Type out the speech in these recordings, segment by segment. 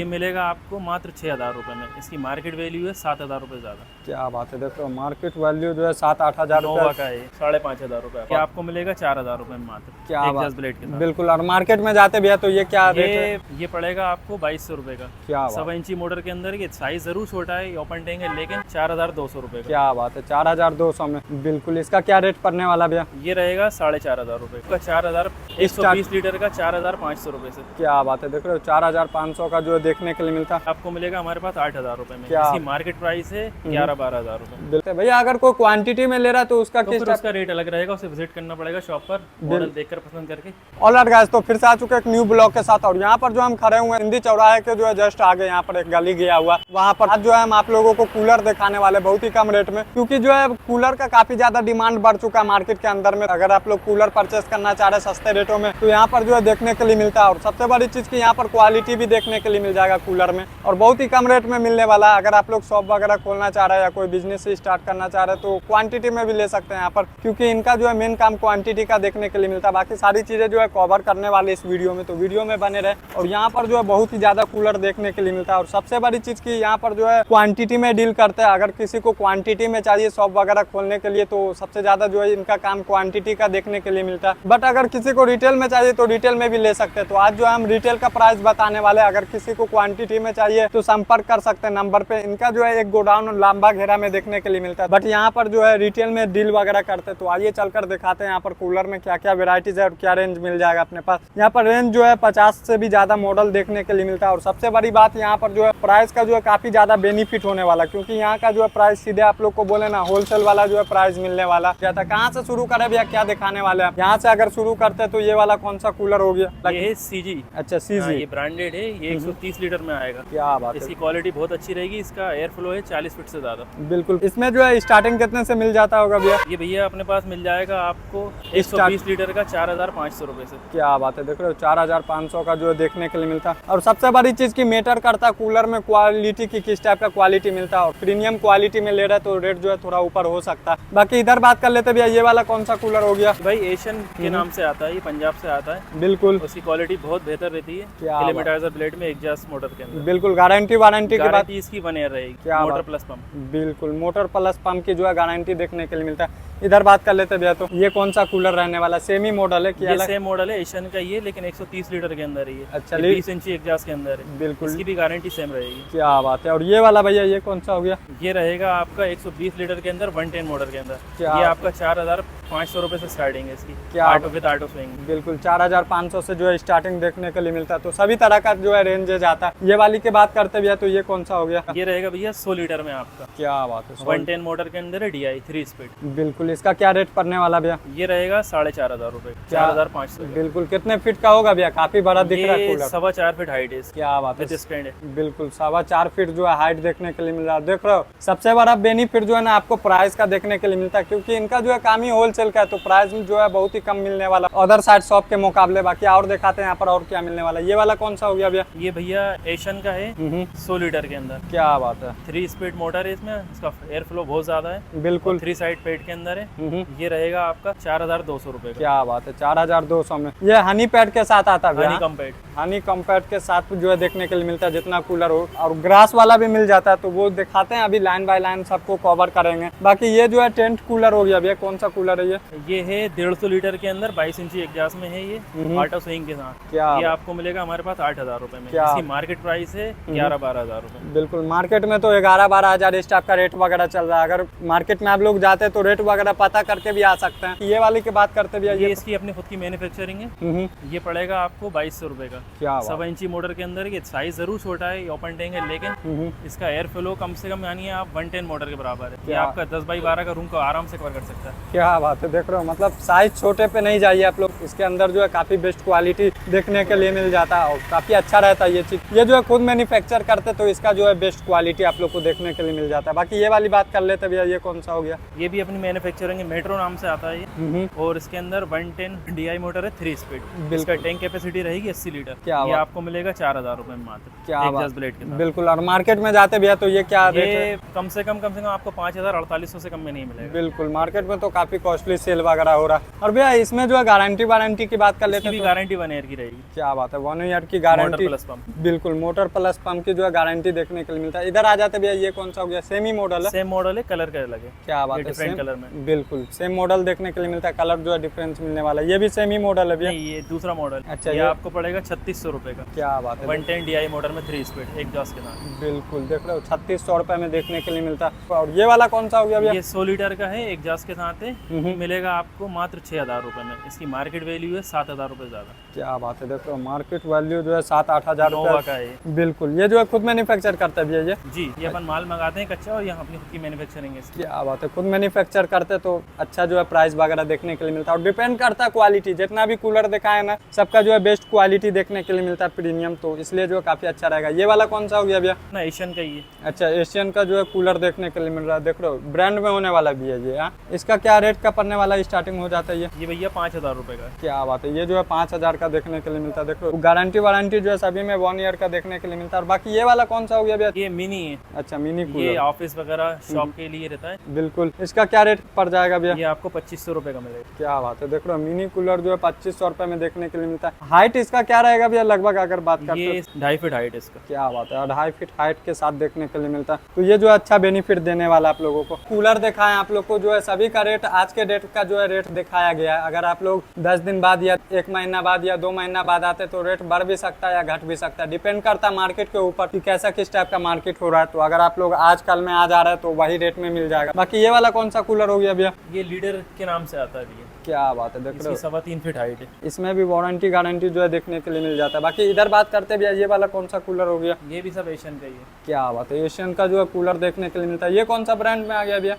ये मिलेगा आपको मात्र 6,000 रुपये में। इसकी मार्केट वैल्यू है 7,000 रुपये ज़्यादा। क्या बात है, देखो मार्केट वैल्यू जो है 7-8 हज़ार नोवा का है 5,500 रुपये। क्या आपको मिलेगा 4,000 रुपये में मात्र। क्या एग्जॉस्ट ब्लेड के साथ। बिल्कुल। और मार्केट में जाते भी है तो ये क्या रेट है? ये पड़ेगा आपको 2,200 रुपये का। क्या 7 इंची मोटर के अंदर। ये साइज जरूर छोटा है, ओपन टैंक है, लेकिन 4,200 रुपये का। क्या बात है, 4,200 में। बिल्कुल। इसका क्या रेट पड़ने वाला भैया? ये रहेगा 4,500 रुपये का। 4,120 लीटर का 4,500 रुपये से। क्या बात है, देख रहे हो 4,500 का जो देखने के लिए मिलता है। आपको मिलेगा हमारे पास 8,000 रुपये में। क्या? इसकी मार्केट प्राइस है 11-12,000 रुपये। बिल्कुल भैया, अगर कोई क्वांटिटी में ले रहा है तो उसका तो किस फिर उसका रेट अलग रहेगा, उसे विजिट करना पड़ेगा शॉप पर, मॉडल देखकर पसंद करके। ऑलराइट गाइस, तो फिर से आ चुके एक न्यू ब्लॉग के साथ। और यहाँ पर जो हम खड़े हुए हैं हिंदी चौराहे के जो है जस्ट आगे, यहाँ पर एक गली गया हुआ, वहाँ पर आज जो है हम आप लोगों को कूलर दिखाने वाले बहुत ही कम रेट में, क्योंकि जो है कूलर का काफी ज्यादा डिमांड बढ़ चुका है मार्केट के अंदर में। अगर आप लोग कूलर परचेस करना चाह रहे हैं सस्ते रेटों में तो यहाँ पर जो है देखने के लिए मिलता है। और सबसे बड़ी चीज की यहाँ पर क्वालिटी भी देखने के लिए मिल जाएगा कूलर में, और बहुत ही कम रेट में मिलने वाला है। अगर आप लोग शॉप वगैरह खोलना चाह रहे हैं या कोई बिजनेस स्टार्ट करना चाह रहे हैं तो क्वांटिटी में भी ले सकते हैं यहाँ पर, क्योंकि इनका जो है मेन काम क्वांटिटी का देखने के लिए मिलता है। बाकी सारी चीजें जो है कवर करने वाले इस वीडियो में, तो वीडियो में बने रहे। और यहाँ पर जो है बहुत ही ज्यादा कूलर देखने के लिए मिलता है। और सबसे बड़ी चीज की यहाँ पर जो है क्वांटिटी में डील करते हैं। अगर किसी को क्वांटिटी में चाहिए शॉप वगैरह खोलने के लिए तो सबसे ज्यादा जो है इनका काम क्वांटिटी का देखने के लिए मिलता है। बट अगर किसी को रिटेल में चाहिए तो रिटेल में भी ले सकते हैं। तो आज जो है हम रिटेल का प्राइस बताने वाले। अगर किसी को क्वांटिटी में चाहिए तो संपर्क कर सकते हैं नंबर पे। इनका जो है एक गोडाउन लंबा घेरा में देखने के लिए मिलता है, बट यहाँ पर जो है रिटेल में डील वगैरह करते हैं। तो आइए चलकर दिखाते हैं यहाँ पर कूलर में क्या क्या वेराइटीज है और क्या रेंज मिल जाएगा अपने पास। यहाँ पर रेंज जो है 50 से भी ज्यादा मॉडल देखने के लिए मिलता है। और सबसे बड़ी बात यहाँ पर जो है प्राइस का जो है काफी ज्यादा बेनिफिट होने वाला, क्योंकि यहाँ का जो है प्राइस सीधे आप लोग को बोले ना होलसेल वाला जो है प्राइस मिलने वाला। क्या था, कहाँ से शुरू करे भैया, क्या दिखाने वाले हैं? यहाँ से अगर शुरू करते हैं तो ये वाला कौन सा कूलर हो गया? ये है सीजी। अच्छा, सीजी। ये ब्रांडेड है, ये 130 लीटर में आएगा। क्या बात है, इसकी क्वालिटी बहुत अच्छी रहेगी। इसका एयर फ्लो है 40 फीट से ज्यादा। बिल्कुल। इसमें जो है स्टार्टिंग कितने से मिल जाता होगा भैया? ये भैया अपने पास मिल जाएगा आपको 120 लीटर का 4,500 रुपए से। क्या बात है, देख रहे हो 4,500 का जो है देखने के लिए मिलता है। और सबसे बड़ी चीज की मैटर करता है कूलर में क्वालिटी की, किस टाइप का क्वालिटी मिलता है। और प्रीमियम क्वालिटी में ले रहा है तो रेट जो है थोड़ा ऊपर हो सकता है। बाकी इधर बात कर लेते भैया, ये वाला कौन सा कूलर हो गया? भाई एशियन के नाम से आता है, ये पंजाब से आता है। बिल्कुल। उसकी क्वालिटी बहुत बेहतर रहती है। क्या किलोमीटर ब्लेड में एग्जॉस्ट मोटर के अंदर। बिल्कुल। गारंटी वारंटी की बात, इसकी 1 ईयर रहेगी। क्या मोटर प्लस पंप। बिल्कुल, मोटर प्लस पंप की जो है गारंटी देखने के लिए मिलता है। इधर बात कर लेते भैया, तो ये कौन सा कूलर रहने वाला? सेम ही मॉडल है क्या? ये सेम मॉडल है एशियन का ये, लेकिन 130 लीटर के अंदर है ये। अच्छा, 20 इंची एग्जॉस्ट के अंदर है। बिल्कुल। इसकी भी गारंटी सेम रहेगी। क्या बात है। और ये वाला भैया, ये कौन सा हो गया? ये रहेगा आपका 120 लीटर के अंदर 110 मोटर के अंदर। क्या? ये आपका 4,500 रुपए से स्टार्टिंग है इसकी। क्या? Auto swing. बिल्कुल, 4,500 से जो है स्टार्टिंग देखने के लिए मिलता है। तो सभी तरह का जो है रेंज जाता है। ये वाली की बात करते भैया, तो ये कौन सा हो गया? ये रहेगा भैया 100 लीटर में आपका। क्या बात है, 110 मोटर के अंदर है, DI 3 स्पीड। बिल्कुल। इसका क्या रेट पड़ने वाला भैया? ये रहेगा 4,500 रुपए। 4,500। बिल्कुल। कितने फीट का होगा भैया? काफी बड़ा दिख रहा है कूलर। 4.25 फीट हाइट है इसकी। क्या बात है, स्टैंड है। बिल्कुल 4.25 फीट जो है हाइट देखने के लिए मिल रहा है। देख रहे हो, सबसे बड़ा बेनिफिट जो है ना आपको प्राइस का देखने के लिए मिलता है, क्योंकि इनका जो है काम ही होलसेल का है। तो प्राइस जो है बहुत ही कम मिलने वाला अदर साइड शॉप के मुकाबले। बाकी और दिखाते हैं यहाँ पर और क्या मिलने वाला। ये वाला कौन सा हो गया भैया? ये भैया एशियन का है 100 लीटर के अंदर। क्या बात है, 3 स्पीड मोटर है इसमें। इसका एयर फ्लो बहुत ज्यादा है। बिल्कुल। 3 साइड पेड के अंदर है। ये रहेगा आपका 4,200 रुपए का। क्या बात है, 4,200 में। ये हनी पैड के साथ आता है? हनी कम्पेट। हनी कम्पेट के साथ जो है देखने के लिए मिलता है जितना कूलर हो। और ग्रास वाला भी मिल जाता है, तो वो दिखाते हैं अभी लाइन बाय लाइन सबको कवर करेंगे। बाकी ये जो है टेंट कूलर हो गया भैया, कौन सा कूलर है ये? ये है 150 लीटर के अंदर 22 इंची एग्जॉस्ट में है ये, ऑटो स्विंग के साथ। क्या? ये आपको मिलेगा हमारे पास 8,000 रुपए में। क्या? इसकी मार्केट प्राइस है 11-12,000 रुपए। बिल्कुल। मार्केट में तो 11-12 हजार इस टाइप का रेट वगैरह चल रहा है। अगर मार्केट में आप लोग जाते हैं तो रेट वगैरह पता करके भी आ सकते हैं। ये वाली की बात करते भैया, ये इसकी अपनी खुद की मैन्युफैक्चरिंग है। ये पड़ेगा आपको 2,200 रुपए का। क्या? 7 इंची मोटर के अंदर। ये साइज जरूर छोटा है, ओपन टैंक है, लेकिन इसका एयर फ्लो कम से कम यानी आप 110 मोटर के बराबर है। ये आपका 10x12 का रूम को आराम से कवर कर सकता है। क्या बात है, देख रहे हो, मतलब साइज छोटे पे नहीं जाइए आप लोग। इसके अंदर जो है काफी बेस्ट क्वालिटी देखने के लिए मिल जाता है और काफी अच्छा रहता है ये चीज। ये जो है खुद मैन्युफैक्चर करते तो इसका जो है बेस्ट क्वालिटी आप लोग को देखने के लिए मिल जाता है। जाता है। बाकी ये वाली बात कर लेते भैया, ये कौन सा हो गया? ये भी अपनी मैन्युफैक्चरिंग मेट्रो नाम से आता है ये, और इसके अंदर 110 DI मोटर है 3 स्पीड। इसका टैंक कैपेसिटी रहेगी 80 लीटर। क्या ये आपको मिलेगा 4000 रुपए में मात्र, क्या एक 10 ब्लेड के साथ। बिल्कुल। और मार्केट में जाते भैया तो ये क्या रेट है? ये कम से कम आपको 5400 से कम में नहीं मिलेगा। बिल्कुल, मार्केट में तो काफी कॉस्टली सेल वगैरह हो रहा है। और भैया इसमें जो है गारंटी वारंटी की बात कर लेते हैं, गारंटी 1 ईयर की रहेगी। क्या बात है, 1 ईयर की गारंटी। प्लस पंप, बिल्कुल, मोटर प्लस पंप की जो है गारंटी देखने के लिए मिलता है। इधर आ जाते भैया, ये कौन सा हो गया? सेमी मॉडल है। सेम मॉडल है, कलर का अलग है। क्या बात है, डिफरेंट कलर में। बिल्कुल सेम मॉडल देखने के लिए मिलता है, कलर जो है डिफरेंस मिलने वाला है। ये भी सेमी मॉडल है भैया? नहीं, ये दूसरा मॉडल। अच्छा, ये ये आपको पड़ेगा 3600 रुपए का। क्या बात है, 110 DI मोटर में 3 स्पीड एग्जॉस्ट के साथ। बिल्कुल देख रहे हो, 3600 रुपए में देखने के लिए मिलता है। और ये वाला कौन सा हो गया भैया? ये 100 लीटर का है, एग्जॉस्ट के साथ है, मिलेगा आपको मात्र 6000 रुपए में। इसकी मार्केट वैल्यू है 7000 रुपए ज्यादा। क्या बात है, देख रहे हो मार्केट वैल्यू जो है 7-8 हजार नोवा का है ये। बिल्कुल, ये जो है खुद मैन्युफैक्चर करता है भैया ये? जी, ये अपन माल मंगाते हैं कच्चा, और यहाँ अपनी खुद की मैन्युफैक्चरिंग है इसकी। क्या बात है, खुद मैन्युफैक्चर करते तो अच्छा जो है प्राइस वगैरह देखने के लिए मिलता है। और डिपेंड करता है क्वालिटी, जितना भी कूलर देखा है ना, सबका जो है बेस्ट क्वालिटी देखने के लिए मिलता है, प्रीमियम, तो इसलिए जो है काफी अच्छा रहेगा। ये वाला कौन सा हो गया भैया? ना एशियन का ही है। अच्छा, एशियन का जो है कूलर देखने के लिए मिल रहा है, देख रहे हो ब्रांड में होने वाला भी है ये। हाँ, इसका क्या रेट का पड़ने वाला स्टार्टिंग हो जाता है ये भैया 5000 रुपए का है। क्या बात है, ये जो है 5000 का देखने के लिए मिलता है। देख लो, गारंटी वारंटी जो है सभी में 1 ईयर का देखने के लिए मिलता है। और बाकी ये वाला कौन सा हो गया भैया? ये मिनी है। अच्छा, मिनी ये कूलर, ऑफिस वगैरह शॉप के लिए रहता है। बिल्कुल। इसका क्या रेट पड़ जाएगा भैया? ये आपको 2500 रुपए का मिलेगा। क्या बात है, देख लो मिनी कूलर जो है 2500 रुपए में देखने के लिए मिलता है। हाइट इसका क्या रहेगा भैया लगभग अगर बात करते ये 2.5 फीट हाइट है इसका। क्या बात है, 2.5 फीट हाइट के साथ देखने के लिए मिलता है, तो ये जो है अच्छा बेनिफिट देने वाला आप लोगों को। कूलर दिखाएं आप लोग को, जो है सभी का रेट आज के डेट का जो है रेट दिखाया गया है। अगर आप लोग 10 दिन बाद या 1 महीना बाद या 2 महीना बाद आते तो रेट बढ़ भी सकता है या घट भी सकता है, डिपेंड करता है मार्केट के ऊपर कि कैसा किस टाइप का मार्केट हो रहा है। तो अगर आप लोग आज कल में आ जा रहे हैं तो वही रेट में मिल जाएगा। बाकी ये वाला कौन सा कूलर हो गया भैया? ये लीडर के नाम से आता है भैया। क्या बात है, देख रहे हो 3.25 फीट हाइट है। इसमें भी वारंटी गारंटी जो है देखने के लिए मिल जाता है। बाकी इधर बात करते भैया, ये वाला कौन सा कूलर हो गया? ये भी सब एशियन का ही है। क्या बात है, एशियन का जो है कूलर देखने के लिए मिलता है। ये कौन सा ब्रांड में आ गया भैया?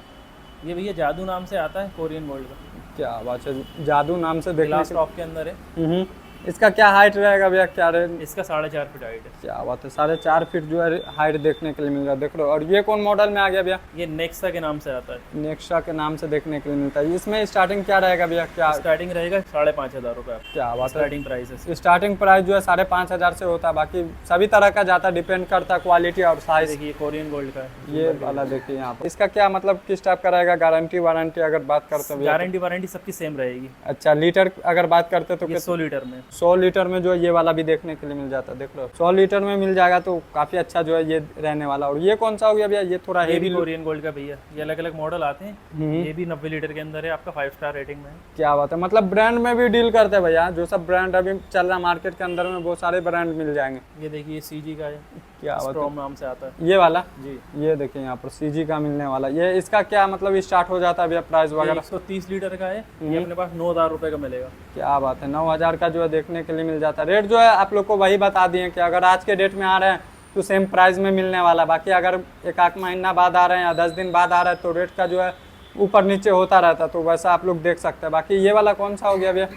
ये भैया जादू नाम से आता है, कोरियन गोल्ड का। क्या बात है, जादू नाम से देखने ग्लास टॉप के अंदर है। इसका क्या हाइट रहेगा भैया, क्या रेट? इसका 4.5 फीट हाइट है। क्या बात है, 4.5 फीट जो है हाइट देखने के लिए मिल रहा है, देख लो। और ये कौन मॉडल में आ गया भैया? ये नेक्सा के नाम से आता है। नेक्सा के नाम से देखने के लिए मिलता है। इसमें स्टार्टिंग क्या रहेगा भैया? क्या स्टार्टिंग रहेगा 5500 रुपए। क्या बात है, स्टार्टिंग प्राइस है। स्टार्टिंग प्राइस जो है 5500 से होता है। बाकी सभी तरह का जाता है, डिपेंड करता है क्वालिटी और साइज। देखिए कोरियन गोल्ड का है ये वाला देखिए यहाँ पर। इसका क्या मतलब किस टाइप का रहेगा, गारंटी वारंटी अगर बात करते हैं? गारंटी वारंटी सबकी सेम रहेगी। अच्छा, लीटर अगर बात करते तो 100 लीटर में 100 लीटर में जो ये वाला भी देखने के लिए मिल जाता है, देख लो 100 लीटर में मिल जाएगा, तो काफी अच्छा जो है ये रहने वाला। और ये कौन सा हो गया भैया? ये थोड़ा ये हेवी भी कोरियन गोल्ड का भैया। ये अलग अलग मॉडल आते हैं। ये भी 90 लीटर के अंदर है, आपका 5 स्टार रेटिंग में है। क्या बात है, मतलब ब्रांड में भी डील करते हैं भैया, जो सब ब्रांड अभी चल रहा मार्केट के अंदर में, बहुत सारे ब्रांड मिल जाएंगे। ये देखिए CG का है। क्या बात है, स्ट्रॉम नाम से आता है ये वाला जी। ये देखिए यहाँ पर CG का मिलने वाला। ये इसका क्या मतलब स्टार्ट हो जाता है भैया प्राइस वगैरह? 130 लीटर का है। ये अपने पास 9000 रुपए का मिलेगा। क्या बात है, 9000 का जो है देखने के लिए मिल जाता है। रेट जो है आप लोग को वही बता दिए कि अगर आज के डेट में आ रहे हैं तो सेम प्राइस में मिलने वाला। बाकी अगर 1 महीना बाद आ रहे हैं या 10 दिन बाद आ रहे हैं तो रेट का जो है ऊपर नीचे होता रहता है, तो वैसा आप लोग देख सकते हैं। बाकी ये वाला कौन सा हो गया भैया?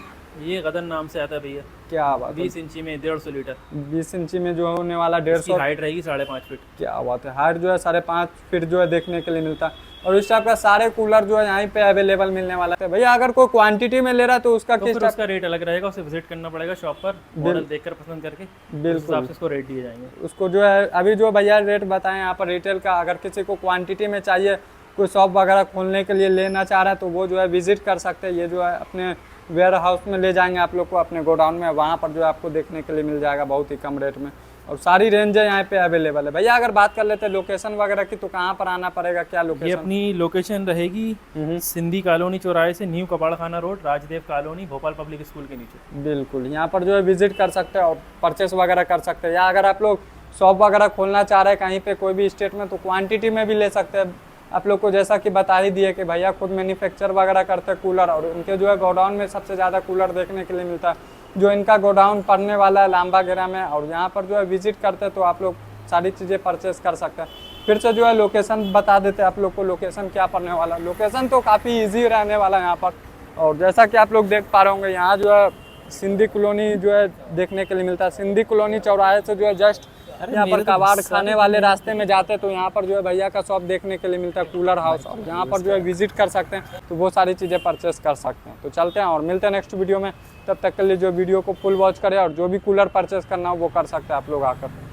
ये गदन नाम से आता है भैया। क्या बात है, 20 इंची में 150 लीटर। 20 इंची में जो होने वाला 150। हाइट रहेगी 5.5 फीट। क्या बात है, हाइट जो है 5.5 फीट जो है देखने के लिए मिलता है। और इस टाइप का सारे कूलर जो है यहाँ पे अवेलेबल मिलने वाला है भैया। अगर कोई क्वांटिटी में ले रहा है तो उसका तो किस फिर उसका रेट अलग रहेगा, उसे विजिट करना पड़ेगा शॉप पर, मॉडल देखकर पसंद करके, उस हिसाब से उसको रेट दिए जाएंगे। उसको जो है अभी जो भैया रेट बताएं यहाँ पर रिटेल का, अगर किसी को क्वांटिटी में चाहिए, कोई शॉप वगैरह खोलने के लिए लेना चाह रहा है तो वो जो है विजिट कर सकते हैं। ये जो है अपने वेयर हाउस में ले जाएंगे आप लोग को, अपने गोडाउन में, वहाँ पर जो है आपको देखने के लिए मिल जाएगा बहुत ही कम रेट में। और सारी रेंज यहाँ पे अवेलेबल है भैया। अगर बात कर लेते हैं लोकेशन वगैरह की, तो कहाँ पर आना पड़ेगा, क्या ये लोकेशन? अपनी लोकेशन रहेगी सिंधी कॉलोनी चौराहे से New Kabadkhana Road, Rajdev Colony, Bhopal Public School के नीचे। बिल्कुल, यहाँ पर जो है विजिट कर सकते हैं और परचेस वगैरह कर सकते हैं। या अगर आप लोग शॉप वगैरह खोलना चाह रहे हैं कहीं पे कोई भी स्टेट में, तो क्वांटिटी में भी ले सकते हैं। आप लोग को जैसा कि बता ही दिए कि भैया खुद मैन्युफैक्चर वगैरह करते हैं कूलर, और उनके जो है गोडाउन में सबसे ज़्यादा कूलर देखने के लिए मिलता है। जो इनका गोडाउन पड़ने वाला है लांबागेरा में, और यहाँ पर जो है विजिट करते हैं तो आप लोग सारी चीज़ें परचेस कर सकते हैं। फिर से जो है लोकेशन बता देते हैं आप लोग को, लोकेशन क्या पड़ने वाला है। लोकेशन तो काफ़ी ईजी रहने वाला है यहाँ पर। और जैसा कि आप लोग देख पा रहे होंगे, यहाँ जो है सिंधी कॉलोनी जो है देखने के लिए मिलता है। सिंधी कॉलोनी चौराहे से जो है जस्ट यहाँ पर कबाड़ खाने वाले रास्ते में जाते हैं तो यहाँ पर जो है भैया का शॉप देखने के लिए मिलता है, कूलर हाउस। और यहाँ पर जो है विजिट कर सकते हैं तो वो सारी चीज़ें परचेस कर सकते हैं। तो चलते हैं और मिलते हैं नेक्स्ट वीडियो में। तब तक के लिए जो वीडियो को फुल वॉच करें और जो भी कूलर परचेस करना हो वो कर सकते हैं आप लोग आकर।